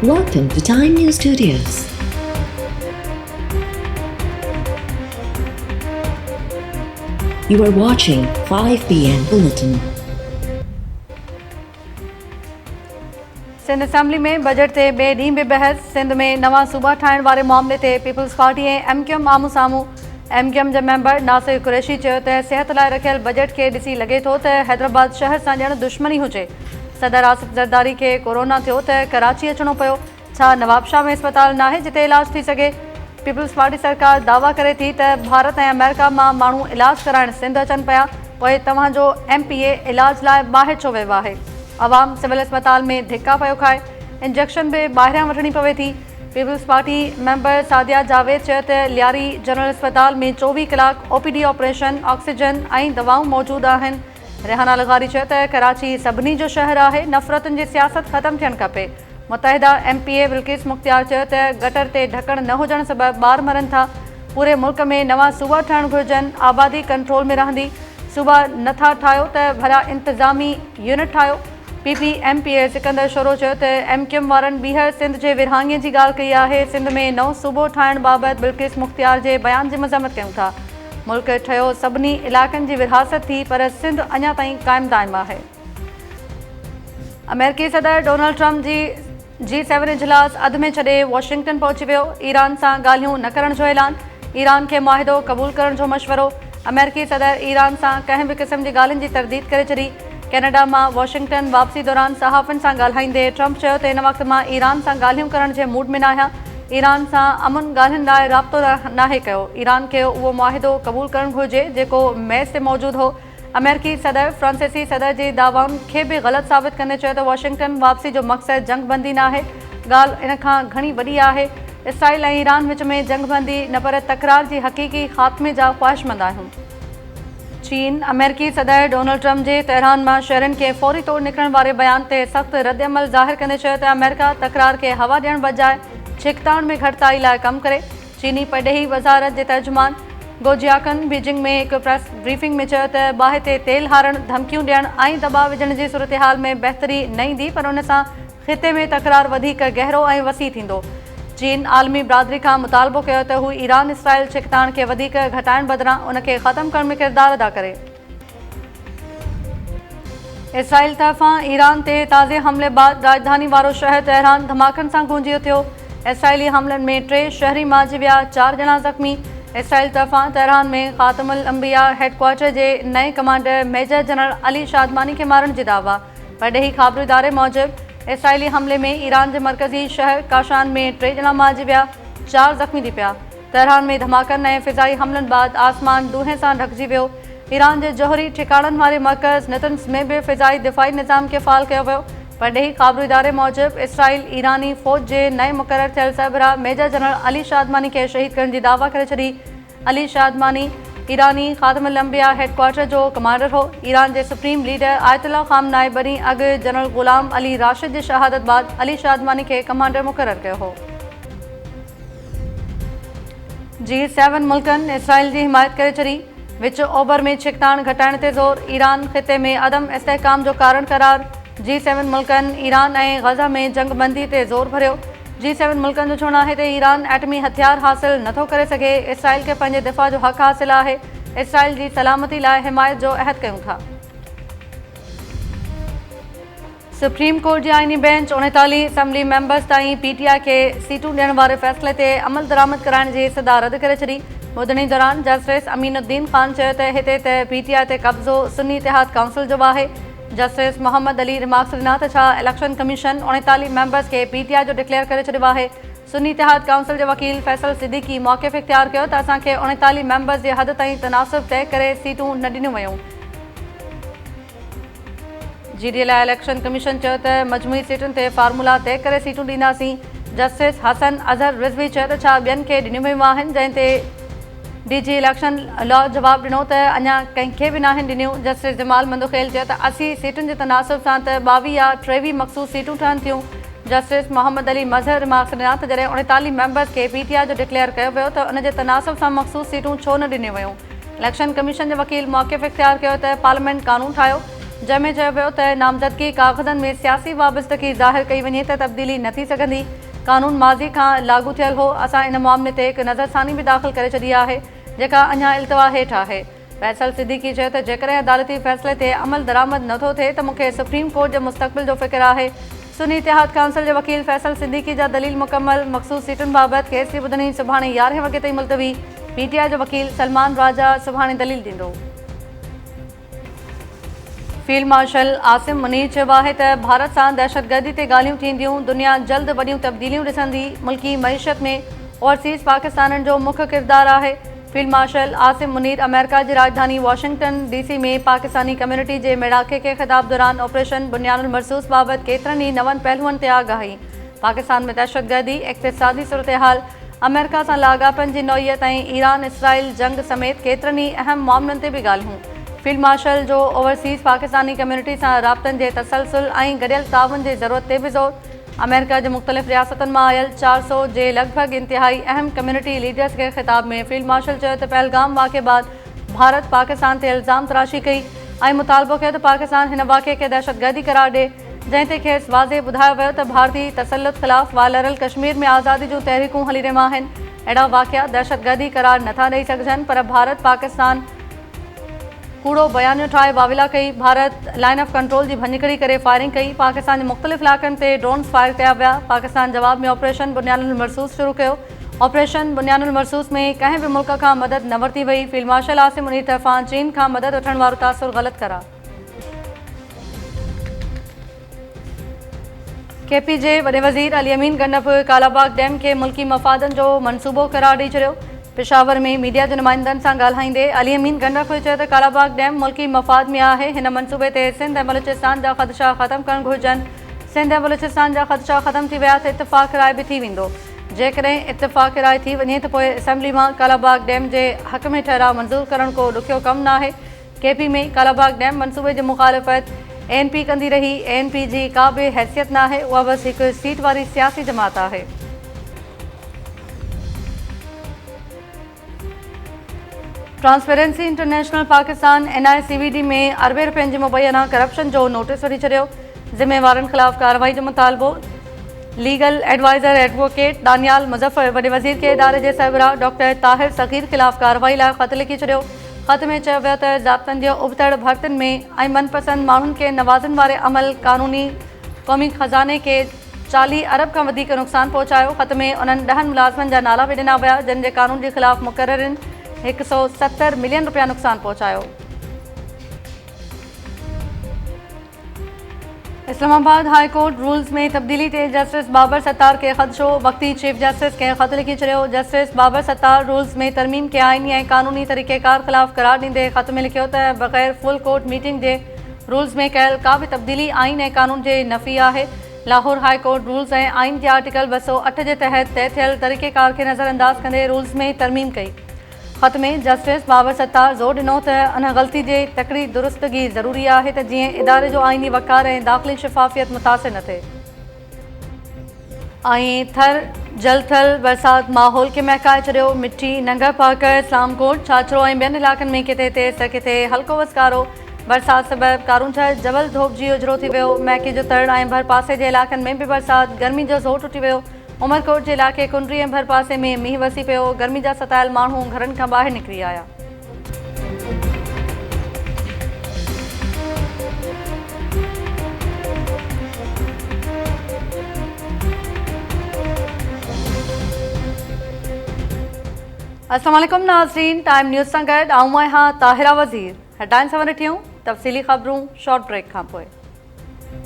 Welcome to Time News Studios. You are watching 5 PM Bulletin. Sindh assembly में budget ते ॿिए ॾींहुं बि बहस। सिंध में नवां सूबा ठाहिण वारे मामले ते पीपल्स पार्टी ऐं MQM आम्हूं साम्हूं। MQM जे मेंबर नासिर कुरैशी चयो त सिहत लाइ रखियल बजट खे ॾिसी लॻे थो त हैदराबाद शहर सां ॼण दुश्मनी हुजे। सदर आसिफ ज़रदारी खे कोरोना थियो त कराची अचणो पियो। छा नवाबशाह में अस्पताल नाहे जिते इलाज थी सघे? पीपल्स पार्टी सरकार दावा करे थी त भारत ऐं अमेरिका मां माण्हू इलाज कराइण सिंध अचनि पिया, पोइ तव्हांजो MPA इलाज लाइ ॿाहिरि छो वियो आहे? आवाम सिविल अस्पताल में धिका पियो खाए, इंजेक्शन बि ॿाहिरियां वठणी पवे थी। पीपल्स पार्टी मेंबर सादिया जावेद चयो त लियारी जनरल अस्पताल में 24 कलाक OPD ऑपरेशन, ऑक्सीजन ऐं दवाऊं मौजूदु आहिनि। रेहाना लगारी चयो त कराची सभिनी जो शहर आहे, नफ़रतुनि जी सियासत ख़तमु थियणु खपे। मुतहिदा MPA बिल्किस मुख्तियार चयो त गटर ते ढकण न हुजण सबबि ॿार मरनि था। पूरे मुल्क में नवां सूबा ठहणु घुरिजनि, आबादी कंट्रोल में रहंदी। सूबा नथा ठाहियो त भला इंतिज़ामी यूनिट ठाहियो। MPA सिकंदर शोरो चयो त MQM वारनि ॿीहर सिंध जे विरहाङे जी ॻाल्हि कई आहे। सिंध में नओं सूबो ठाहिण बाबति बिल्किस मुख्तियार जे बयान जी मज़म्मत कयूं था। मुल्क ठहियो सभिनी इलाइक़नि जी विरासत थी, पर सिंध अञा ताईं क़ाइमु दाइमु आहे। अमेरिकी सदर डोनाल्ड ट्रम्प जी G7 इजलास अधु में छॾे वॉशिंगटन पहुची वियो। ईरान सां ॻाल्हियूं न करण जो ऐलान, ईरान खे मुआहिदो क़बूल करण जो मशवरो। अमेरिकी सदर ईरान सां कंहिं बि क़िस्म जी ॻाल्हियुनि जी तरदीद करे छॾी। कैनेडा मां वॉशिंगटन वापसी दौरान सहाफ़ियुनि सां ॻाल्हाईंदे ट्रम्प चयो त हिन वक़्त मां ईरान सां ॻाल्हियूं करण जे मूड में न आहियां। ईरान सां अमुन ॻाल्हियुनि लाइ राब्तो नाहे कयो। ईरान खे उहो मुआहिदो क़बूल करणु घुरिजे जेको मैस ते मौजूदु हो। अमेरिकी सदर फ्रांसीसी सदर जी दावाउनि खे बि ग़लति साबित कंदे चयो त वॉशिंगटन वापसी जो मक़सदु जंगबंदी न आहे, ॻाल्हि इन खां घणी वॾी आहे। इसराइल ऐं ईरान विच में जंगबंदी न पर तकरार जी हक़ीक़ी ख़ात्मे जा ख़्वाहिशमंद आहियूं। चीन अमेरिकी सदर डोनाल्ड ट्रम्प जे तेहरान मां शहरनि खे फौरी तौरु निकिरण वारे बयान ते सख़्तु रद्दअमल ज़ाहिर कंदे चयो त अमेरिका तकरार खे हवा ॾियण बजाए छिकताण में घटिताई लाइ कमु करे। चीनी परॾेही वज़ारत जे तर्जुमान गोजियाकन बीजिंग में हिकु प्रेस ब्रीफिंग में चयो त बाहि ते तेल हारणु, धमकियूं ॾियणु ऐं दॿाउ विझण जी सूरतहाल में बहितरी न ईंदी, पर उन सां ख़िते में तकरार वधीक गहरो ऐं वसी थींदो। चीन आलमी बिरादरी खां मुतालबो कयो त हू ईरान इसराइल छिकताण खे वधीक घटाइण बदिरां उन खे ख़तमु करण में किरदारु अदा करे। इसराइल तरफ़ां ईरान ते ताज़े हमले बाद राजधानी वारो शहर तेहरान धमाकनि सां गूंजी उथियो। इसराइली हमलनि में 3 शहरी मारिजी विया, 4 ॼणा ज़ख़्मी। इसराइल तरफ़ां तेहरान में ख़ातमुल अंबिया हेडक्वार्टर जे नए कमांडर मेजर जनरल अली शादमानी खे मारण जी दावा। परॾेही ख़ाबरू इदारे मूजिबि इसराइली हमले में ईरान जे मरकज़ी शहर काशान में 3 ॼणा मारिजी विया, 4 ज़ख़्मी थी पिया। तेहरान में धमाकनि ऐं फ़िज़ाई हमलनि बाद आसमान दूंहें सां ढकिजी वियो। ईरान जे जोहरी ठिकाणनि वारे मर्कज़ नतन्स में बि फ़िज़ाई दिफ़ाई निज़ाम खे फ़ाल कयो वियो। परॾेही ख़ाबरू इदारे मूजिबि इसराइल ईरानी फ़ौज जे नए मुक़ररु थियल सरबराह मेजर जनरल अली शादमानी खे शहीद करण जी दावा करे छॾी। अली शादमानी ईरानी ख़ातमुल अंबिया हेडक्वार्टर जो कमांडर हो। ईरान जे सुप्रीम लीडर आयतुल्ला ख़ामनाई बनी अॻु जनरल ग़ुलाम अली राशिद जी शहादत बाद अली शादमानी खे कमांडर मुक़ररु कयो हो। G7 मुल्कनि इसराइल जी हिमायत करे छॾी। विच ओभर में छिकताण घटाइण ते ज़ोर, ईरान ख़िते में अदम इस्तेहकाम जो कारण करार। G7 मुल्कनि ईरान ऐं ग़ज़ा में जंगबंदी ते ज़ोर भरियो। G7 मुल्कनि जो चवणु आहे त ईरान एटमी हथियार हासिल नथो करे सघे। इसराइल खे पंहिंजे दिफ़ा जो हक़ हासिल आहे। इसराइल जी सलामती लाइ हिमायत जो अहद कयूं था। सुप्रीम कोर्ट जी आइनी बेंच 39 असेंबली मेंबर्स ताईं PTI खे सीटूं ॾियण वारे फ़ैसिले ते अमल दरामद कराइण जी सदा रद्द करे छॾी। ॿुधणी दौरान जस्टिस अमीनुद्दीन ख़ान चयो त हिते त PTI ते कब्ज़ो सुन्नी इतिहाद काउंसिल जो आहे। जस्टिस मोहम्मद अली रिमार्क्स ॾिना त छा इलेक्शन कमीशन 39 मेंबर्स खे PTI जो डिक्लेयर करे छॾियो आहे। सुन्नी इतिहाद काउंसिल जे वकील फैसल सिद्दीकी मौक़िफ़ इख्तियार कयो त असांखे 39 मेंबर्स जे हद ताईं तनासुब तइ करे सीटूं न ॾिनियूं वयूं। GDA लाइ इलेक्शन कमीशन चयो त मजमूई सीटुनि ते फार्मूला तइ करे सीटूं ॾींदासीं। जस्टिस हसन अज़हर रिज़वी चयो त छा ॿियनि खे ॾिनियूं वयूं आहिनि, जंहिं ते DG इलेक्शन लॉ जवाबु ॾिनो त अञा कंहिंखे बि नाहिनि ॾिनियूं। जस्टिस जमाल मंदुखेल चयो त 80 सीटुनि जे तनासुब सां त 22 या 23 मख़सूस सीटूं ठहनि थियूं। जस्टिस मोहम्मद अली मज़हर रिमार्क्स ॾिना त जॾहिं 39 मेंबर्स खे PTI जो डिक्लेयर कयो वियो त उन जे तनासुब सां मख़सूस सीटूं छो न ॾिनियूं वयूं। इलेक्शन कमीशन जे वकील मौक़िफ़ इख्तियार कयो त पार्लियामेंट कानून ठाहियो, जंहिंमें चयो वियो त नामज़दगी कागज़नि में सियासी वाबस्तगी ज़ाहिर कई वञे त तब्दीली न थी सघंदी। कानून माज़ी खां लागू थियल हो। असां इन मामले ते हिकु नज़रसानी बि दाख़िल करे छॾी आहे जेका अञा इल्तवा हेठि आहे। फैसल सिद्दीकी चयो त जेकॾहिं अदालती फ़ैसिले ते अमल दरामद नथो थिए त मूंखे सुप्रीम कोर्ट जे मुस्तक़बिल जो फ़िक्र आहे। सुन्नी इतिहाद काउंसिल जे वकील फैसल सिद्दीकी जा दलील मुकमल मख़सूस सीटुनि बाबति केस जी ॿुधणी सुभाणे 11 वॻे ताईं मुलतवी। पीटीआई जो वकील सलमान राजा सुभाणे दलील ॾींदो। फील्ड मार्शल आसिम मुनीर चयो आहे त भारत सां दहशतगर्दी ते ॻाल्हियूं थींदियूं। दुनिया जल्द वॾियूं तब्दीलियूं ॾिसंदी। मुल्की मईशत में ओवरसीज़ पाकिस्ताननि जो मुख्य किरदारु आहे। Field marshal Asim Munir America जी राजधानी वॉशिंगटन डीसी में पाकिस्तानी कम्युनिटी जे मेड़ाके खे ख़िताब दौरान ऑपरेशन बुनियानुल मरसूस बाबति केतिरनि ई नवनि पहलुअनि ते आगाही। पाकिस्तान में दहशतगर्दी, इक़्तिसादी सूरतहाल, अमेरिका सां लाॻापनि जी नौइयत ऐं ईरान इसराइल जंग समेत केतिरनि ई अहम मामलनि ते बि ॻाल्हियूं। फील्ड मार्शल जो ओवरसीज़ पाकिस्तानी कम्युनिटी सां राब्तनि जे तसलसल ऐं गॾियल ताउन जी ज़रूरत ते बि ज़ोर। अमेरिका जे मुख़्तलिफ़ रियासतुनि मां आयल 400 जे लॻभॻि इंतिहाई अहम कम्युनिटी लीडर्स खे ख़िताब में फील्ड मार्शल चयो त पहलगाम वाक़े बाद भारत पाकिस्तान ते इल्ज़ाम तराशी कई ऐं मुतालबो कयो त पाकिस्तान हिन वाक़े खे दहशतगर्दी करार ॾिए। जंहिं ते खेसि वाज़े ॿुधायो वियो त भारतीय तसल्लुत ख़िलाफ़ वालरल कश्मीर में आज़ादी जूं तहरीकूं हली रहियूं आहिनि। अहिड़ा वाक़िया दहशतगर्दी करार नथा ॾेई सघजनि पर भारत पाकिस्तान कूड़ो बयानियो ठाहे वाविला कई। भारत लाइन ऑफ कंट्रोल जी भञकड़ी करे फायरिंग कई। पाकिस्तान जे मुख़्तलिफ़ इलाक़नि ते ड्रोन्स फायर कया विया। पाकिस्तान जवाब में ऑपरेशन बुनियानुल मरसूस शुरू कयो। ऑपरेशन बुनियानुल मरसूस में कंहिं बि मुल्क खां मदद न वरिती वई। फील्ड मार्शल आसिम मुनीर तरफ़ां चीन खां मदद वठण वारो तासुर ग़लति करार। केपी जे वॾे वज़ीर अली अमीन गंडफ कालाबाग डैम खे मुल्की मफ़ादनि जो मनसूबो करार ॾेई छॾियो। पेशावर में मीडिया जे नुमाइंदनि सां ॻाल्हाईंदे अली अमीन गंडफ चयो त कालाबाग डैम मुल्की मफ़ाद में आहे। हिन मनसूबे ते सिंध ऐं बलूचिस्तान जा ख़दशा ख़तमु करणु घुरिजनि। सिंध ऐं बलूचिस्तान जा ख़दशा ख़तमु थी विया त इतफ़ाक़ राय बि थी वेंदो। जेकॾहिं इतफ़ाक़ राय थी वञे त पोइ असेंबली मां कालाबाग डैम जे हक़ में ठहराउ मंज़ूर करणु को ॾुखियो कमु न आहे। केपी में कालाबाग डैम मनसूबे जी मुख़ालिफ़त ANP कंदी रही। ANP जी का बि हैसियत न आहे। उहा बसि हिकु सीट वारी सियासी जमात आहे। ट्रांसपेरेंसी इंटरनेशनल पाकिस्तान NICVD में अरबे रुपयनि जी मुबैना करप्शन जो नोटिस वठी छॾियो। ज़िम्मेवारनि ख़िलाफ़ कार्रवाई जो मुतालबो। Legal adviser advocate Daniyal Muzaffar वॾे वज़ीर के इदारे जे सरबराह डॉक्टर ताहिर सग़ीर ख़िलाफ़ कार्रवाई लाइ ख़त लिखी छॾियो। ख़त में चयो वियो त ज़ाब्तनि जे उबतड़ भर्तियुनि में ऐं मनपसंद माण्हुनि खे नवाज़नि वारे अमल क़ानूनी क़ौमी ख़ज़ाने खे 40 अरब खां वधीक नुक़सानु पहुचायो। ख़त में उन्हनि 10 मुलाज़िमनि जा नाला बि ॾिना विया जिन जे क़ानून जे ख़िलाफ़ मुक़ररिन 170 मिलियन रुपया नुक़सानु पहुचायो। इस्लामाबाद हाई कोर्ट रूल्स में तब्दीली ते जस्टिस बाबर सत्तार खे ख़दशो। वक़्ती चीफ जस्टिस खे ख़त लिखी छॾियो। जस्टिस बाबर सत्तार रूल्स में तरमीम खे आइनी ऐं क़ानूनी तरीक़ेकार ख़िलाफ़ करार ॾींदे ख़त में लिखियो त बग़ैर फुल कोर्ट मीटिंग जे रूल्स में कयल का बि तब्दीली आइन ऐं क़ानून जे नफ़ी आहे। लाहौर हाई कोर्ट रूल्स ऐं आइन जे आर्टिकल 208 जे तहत तय थियल तरीक़ेकार खे नज़रअंदाज़ कंदे रूल्स में तरमीम कई। ख़त में जस्टिस बाबर सत्तार ज़ोर ॾिनो त उन ग़लती जे तकड़ी दुरुस्तगी ज़रूरी आहे त जीअं इदारे जो आइनी वक़ार ऐं दाख़िली शफ़ाफ़ियत मुतासिर न थिए। ऐं थर जलथल बरसाति माहौल खे महकाए छॾियो। मिठी नंगर पाकर इस्लामकोट छाछरो ऐं ॿियनि इलाइक़नि में किथे तेज़ त किथे हल्को वसकारो। बरसाति सबबि कारूंझर जबल धोप जी उजरो थी वियो। मैके जो तड़ ऐं भरपासे जे इलाइक़नि में बि बरसाति गर्मी जो ज़ोर टुटी वियो। उमरकोट जे इलाइक़े कुंडरी ऐं भरपासे में मींहुं वसी पियो। गर्मी जा सतायल माण्हू घरनि खां ॿाहिरि निकिरी आया। अस्सलाम वालेकुम नाज़रीन, टाइम न्यूज़ सां गॾु आऊं आहियां ताहिरा वज़ीर। हेडलाइन्स सां ॾिठियूं तफ़सीली ख़बरूं शॉर्ट ब्रेक खां पोइ।